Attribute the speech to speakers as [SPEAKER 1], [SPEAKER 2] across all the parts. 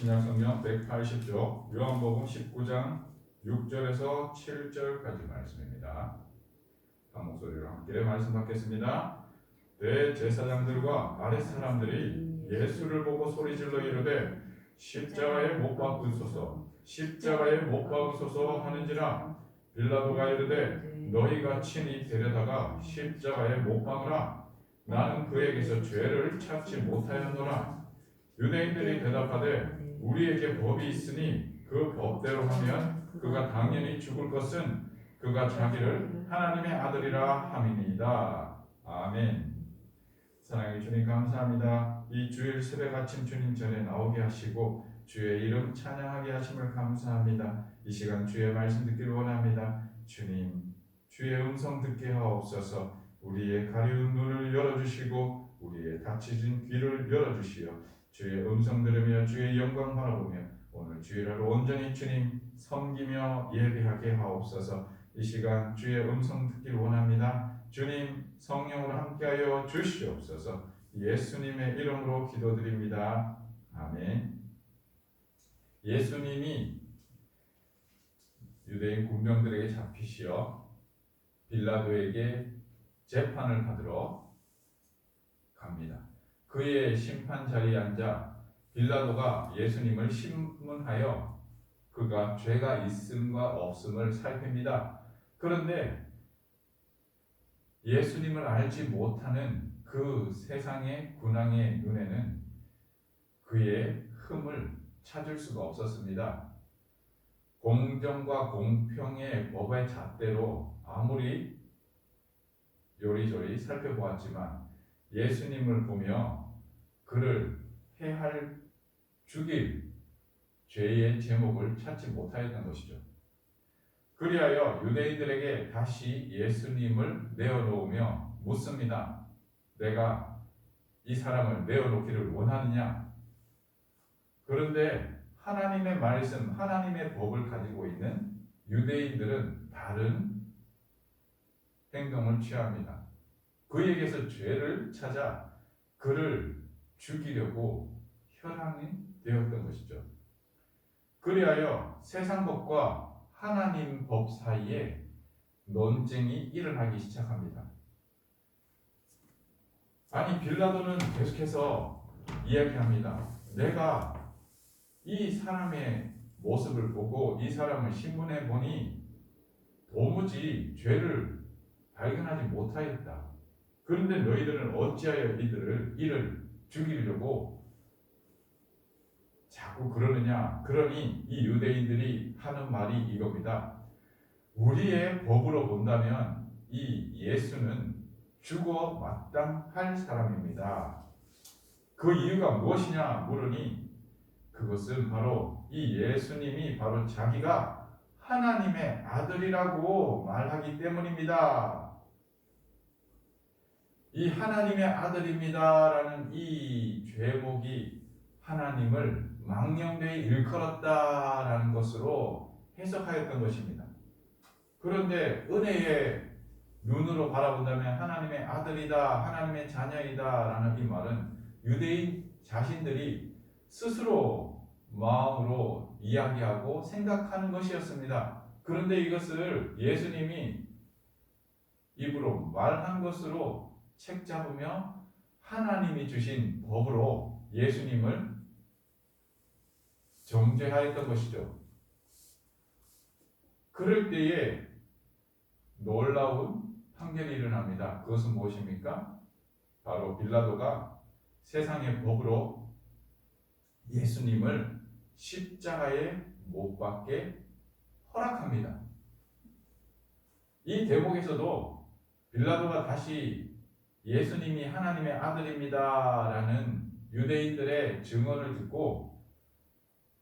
[SPEAKER 1] 신약성경 180쪽 요한복음 19장 6절에서 7절까지 말씀입니다. 한 목소리로 함께 말씀 받겠습니다. 대제사장들과 아랫사람들이 예수를 보고 소리질러 이르되 십자가에 못 박으소서 십자가에 못 박으소서 하는지라. 빌라도가 이르되 너희가 친히 데려다가 십자가에 못 박으라. 나는 그에게서 죄를 찾지 못하였노라. 유대인들이 대답하되 우리에게 법이 있으니 그 법대로 하면 그가 당연히 죽을 것은 그가 자기를 하나님의 아들이라 함이니이다. 아멘. 사랑의 주님 감사합니다. 이 주일 새벽 아침 주님 전에 나오게 하시고 주의 이름 찬양하게 하심을 감사합니다. 이 시간 주의 말씀 듣기를 원합니다. 주님, 주의 음성 듣게 하옵소서. 우리의 가리운 눈을 열어주시고 우리의 닫혀진 귀를 열어주시어 주의 음성 들으며 주의 영광 바라보며 오늘 주일하루 온전히 주님 섬기며 예배하게 하옵소서. 이 시간 주의 음성 듣기를 원합니다. 주님 성령으로 함께하여 주시옵소서. 예수님의 이름으로 기도드립니다. 아멘. 예수님이 유대인 군병들에게 잡히시어 빌라도에게 재판을 받으러 갑니다. 그의 심판 자리에 앉아 빌라도가 예수님을 신문하여 그가 죄가 있음과 없음을 살핍니다. 그런데 예수님을 알지 못하는 그 세상의 군왕의 눈에는 그의 흠을 찾을 수가 없었습니다. 공정과 공평의 법의 잣대로 아무리 요리조리 살펴보았지만 예수님을 보며 그를 해할 죽일 죄의 제목을 찾지 못하였던 것이죠. 그리하여 유대인들에게 다시 예수님을 내어놓으며 묻습니다. 내가 이 사람을 내어놓기를 원하느냐? 그런데 하나님의 말씀, 하나님의 법을 가지고 있는 유대인들은 다른 행동을 취합니다. 그에게서 죄를 찾아 그를 죽이려고 혈안이 되었던 것이죠. 그리하여 세상 법과 하나님 법 사이에 논쟁이 일어나기 시작합니다. 아니 빌라도는 계속해서 이야기합니다. 내가 이 사람의 모습을 보고 이 사람을 신문해 보니 도무지 죄를 발견하지 못하였다. 그런데 너희들은 어찌하여 이를 죽이려고 자꾸 그러느냐? 그러니 이 유대인들이 하는 말이 이겁니다. 우리의 법으로 본다면 이 예수는 죽어 마땅할 사람입니다. 그 이유가 무엇이냐 물으니 그것은 바로 이 예수님이 바로 자기가 하나님의 아들이라고 말하기 때문입니다. 이 하나님의 아들입니다라는 이 죄목이 하나님을 망령되이 일컬었다라는 것으로 해석하였던 것입니다. 그런데 은혜의 눈으로 바라본다면 하나님의 아들이다, 하나님의 자녀이다라는 이 말은 유대인 자신들이 스스로 마음으로 이야기하고 생각하는 것이었습니다. 그런데 이것을 예수님이 입으로 말한 것으로 책 잡으며 하나님이 주신 법으로 예수님을 정죄하였던 것이죠. 그럴 때에 놀라운 판결이 일어납니다. 그것은 무엇입니까? 바로 빌라도가 세상의 법으로 예수님을 십자가에 못 박게 허락합니다. 이 대목에서도 빌라도가 다시 예수님이 하나님의 아들입니다라는 유대인들의 증언을 듣고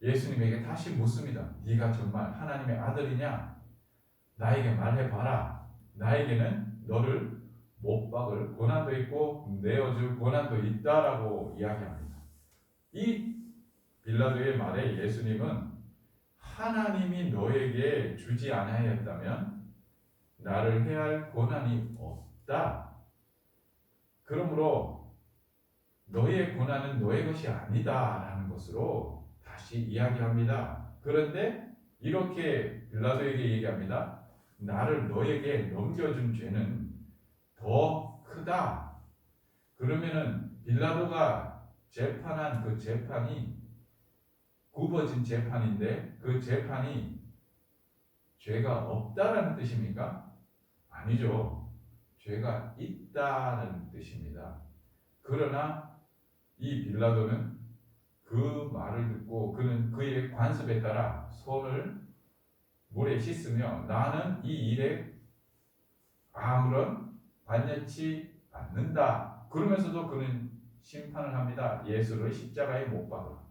[SPEAKER 1] 예수님에게 다시 묻습니다. 네가 정말 하나님의 아들이냐? 나에게 말해봐라. 나에게는 너를 못 박을 고난도 있고 내어줄 고난도 있다라고 이야기합니다. 이 빌라도의 말에 예수님은 하나님이 너에게 주지 아니하였다면 나를 해할 고난이 없다. 그러므로 너의 고난은 너의 것이 아니다라는 것으로 다시 이야기합니다. 그런데 이렇게 빌라도에게 얘기합니다. 나를 너에게 넘겨준 죄는 더 크다. 그러면은 빌라도가 재판한 그 재판이 굽어진 재판인데 그 재판이 죄가 없다라는 뜻입니까? 아니죠. 죄가 있다는 뜻입니다. 그러나 이 빌라도는 그 말을 듣고 그는 그의 관습에 따라 손을 물에 씻으며 나는 이 일에 아무런 관여치 않는다. 그러면서도 그는 심판을 합니다. 예수를 십자가에 못 박아.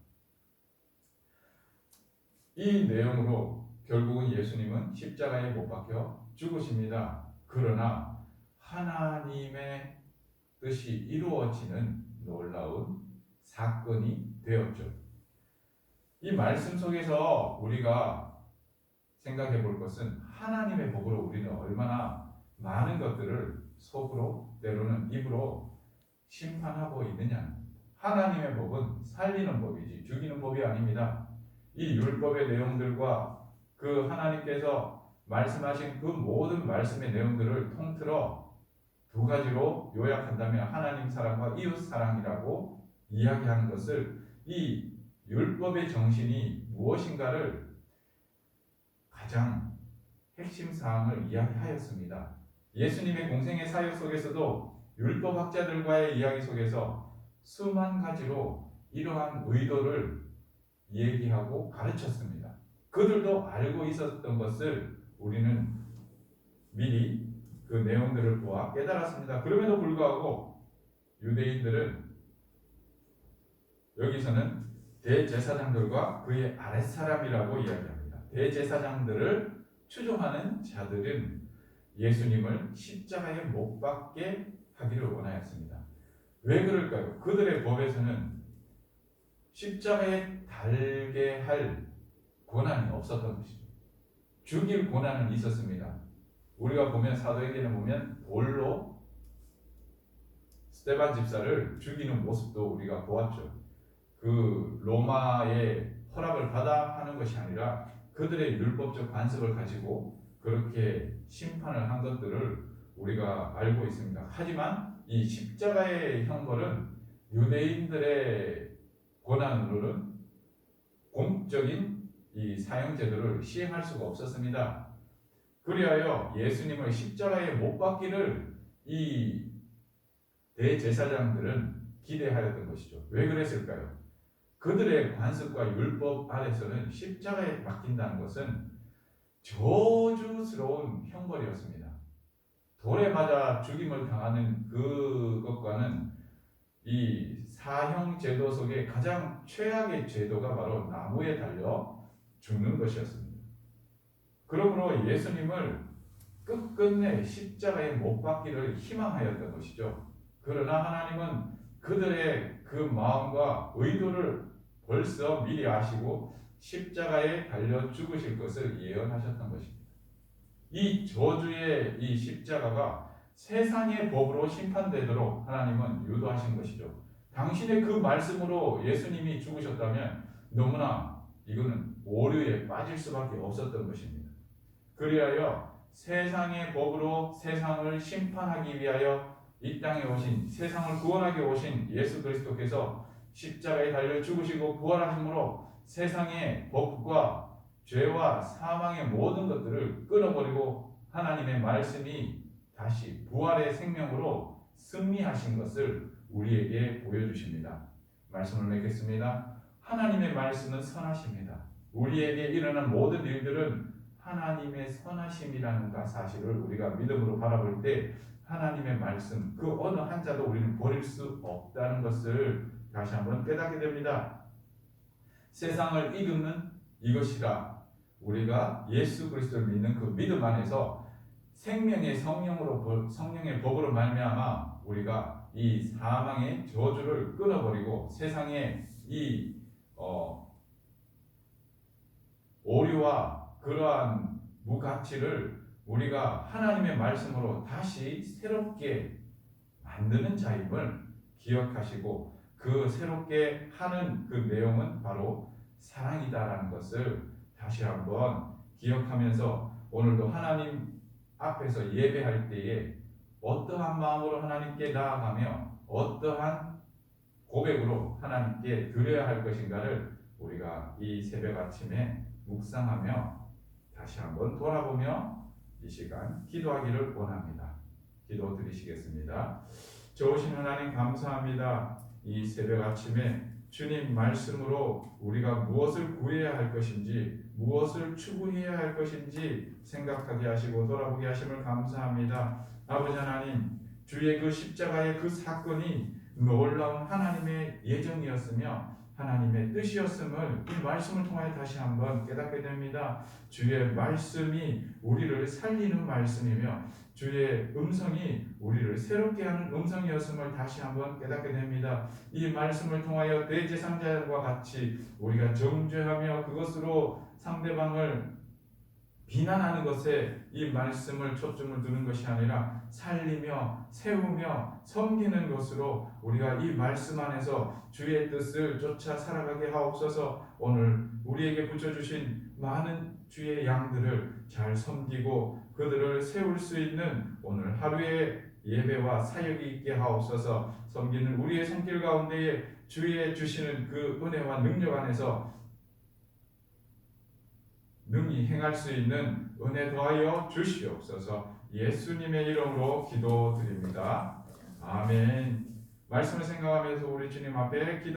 [SPEAKER 1] 이 내용으로 결국은 예수님은 십자가에 못 박혀 죽으십니다. 그러나 하나님의 뜻이 이루어지는 놀라운 사건이 되었죠. 이 말씀 속에서 우리가 생각해 볼 것은 하나님의 복으로 우리는 얼마나 많은 것들을 속으로 때로는 입으로 심판하고 있느냐. 하나님의 법은 살리는 법이지 죽이는 법이 아닙니다. 이 율법의 내용들과 그 하나님께서 말씀하신 그 모든 말씀의 내용들을 통틀어 두 가지로 요약한다면 하나님 사랑과 이웃 사랑이라고 이야기하는 것을 이 율법의 정신이 무엇인가를 가장 핵심 사항을 이야기하였습니다. 예수님의 공생의 사역 속에서도 율법학자들과의 이야기 속에서 수만 가지로 이러한 의도를 얘기하고 가르쳤습니다. 그들도 알고 있었던 것을 우리는 미리 그 내용들을 보아 깨달았습니다. 그럼에도 불구하고 유대인들은 여기서는 대제사장들과 그의 아랫사람이라고 이야기합니다. 대제사장들을 추종하는 자들은 예수님을 십자가에 못 박게 하기를 원하였습니다. 왜 그럴까요? 그들의 법에서는 십자가에 달게 할 권한이 없었던 것이죠. 죽일 권한은 있었습니다. 우리가 보면 사도행전에 보면 돌로 스데반 집사를 죽이는 모습도 우리가 보았죠. 그 로마의 허락을 받아 하는 것이 아니라 그들의 율법적 관습을 가지고 그렇게 심판을 한 것들을 우리가 알고 있습니다. 하지만 이 십자가의 형벌은 유대인들의 권한으로는 공적인 이 사형 제도를 시행할 수가 없었습니다. 그리하여 예수님을 십자가에 못 박기를 이 대제사장들은 기대하였던 것이죠. 왜 그랬을까요? 그들의 관습과 율법 아래서는 십자가에 박힌다는 것은 저주스러운 형벌이었습니다. 돌에 맞아 죽임을 당하는 그것과는 이 사형 제도 속의 가장 최악의 제도가 바로 나무에 달려 죽는 것이었습니다. 그러므로 예수님을 끝끝내 십자가에 못 박기를 희망하였던 것이죠. 그러나 하나님은 그들의 그 마음과 의도를 벌써 미리 아시고 십자가에 달려 죽으실 것을 예언하셨던 것입니다. 이 저주의 이 십자가가 세상의 법으로 심판되도록 하나님은 유도하신 것이죠. 당신의 그 말씀으로 예수님이 죽으셨다면 너무나 이거는 오류에 빠질 수밖에 없었던 것입니다. 그리하여 세상의 법으로 세상을 심판하기 위하여 이 땅에 오신, 세상을 구원하기 오신 예수 그리스도께서 십자가에 달려 죽으시고 부활하심으로 세상의 법과 죄와 사망의 모든 것들을 끊어버리고 하나님의 말씀이 다시 부활의 생명으로 승리하신 것을 우리에게 보여주십니다. 말씀을 맺겠습니다. 하나님의 말씀은 선하십니다. 우리에게 일어난 모든 일들은 하나님의 선하심이라는 사실을 우리가 믿음으로 바라볼 때 하나님의 말씀 그 어느 한자도 우리는 버릴 수 없다는 것을 다시 한번 깨닫게 됩니다. 세상을 이끄는 이것이라 우리가 예수 그리스도를 믿는 그 믿음 안에서 생명의 성령의 법으로 말미암아 우리가 이 사망의 저주를 끊어버리고 세상의 이 오류와 그러한 무가치를 우리가 하나님의 말씀으로 다시 새롭게 만드는 자임을 기억하시고 그 새롭게 하는 그 내용은 바로 사랑이다라는 것을 다시 한번 기억하면서 오늘도 하나님 앞에서 예배할 때에 어떠한 마음으로 하나님께 나아가며 어떠한 고백으로 하나님께 드려야 할 것인가를 우리가 이 새벽 아침에 묵상하며 다시 한번 돌아보며 이 시간 기도하기를 원합니다. 기도 드리시겠습니다. 좋으신 하나님 감사합니다. 이 새벽 아침에 주님 말씀으로 우리가 무엇을 구해야 할 것인지 무엇을 추구해야 할 것인지 생각하게 하시고 돌아보게 하심을 감사합니다. 아버지 하나님, 주의 그 십자가의 그 사건이 놀라운 하나님의 예정이었으며 하나님의 뜻이었음을 이 말씀을 통하여 다시 한번 깨닫게 됩니다. 주의 말씀이 우리를 살리는 말씀이며 주의 음성이 우리를 새롭게 하는 음성이었음을 다시 한번 깨닫게 됩니다. 이 말씀을 통하여 대제사장과 같이 우리가 정죄하며 그것으로 상대방을 비난하는 것에 이 말씀을 초점을 두는 것이 아니라 살리며 세우며 섬기는 것으로 우리가 이 말씀 안에서 주의 뜻을 쫓아 살아가게 하옵소서. 오늘 우리에게 붙여주신 많은 주의 양들을 잘 섬기고 그들을 세울 수 있는 오늘 하루의 예배와 사역이 있게 하옵소서. 섬기는 우리의 손길 가운데에 주의 주시는 그 은혜와 능력 안에서 능히 행할 수 있는 은혜 더하여 주시옵소서. 예수님의 이름으로 기도드립니다. 아멘. 말씀을 생각하면서 우리 주님 앞에 기도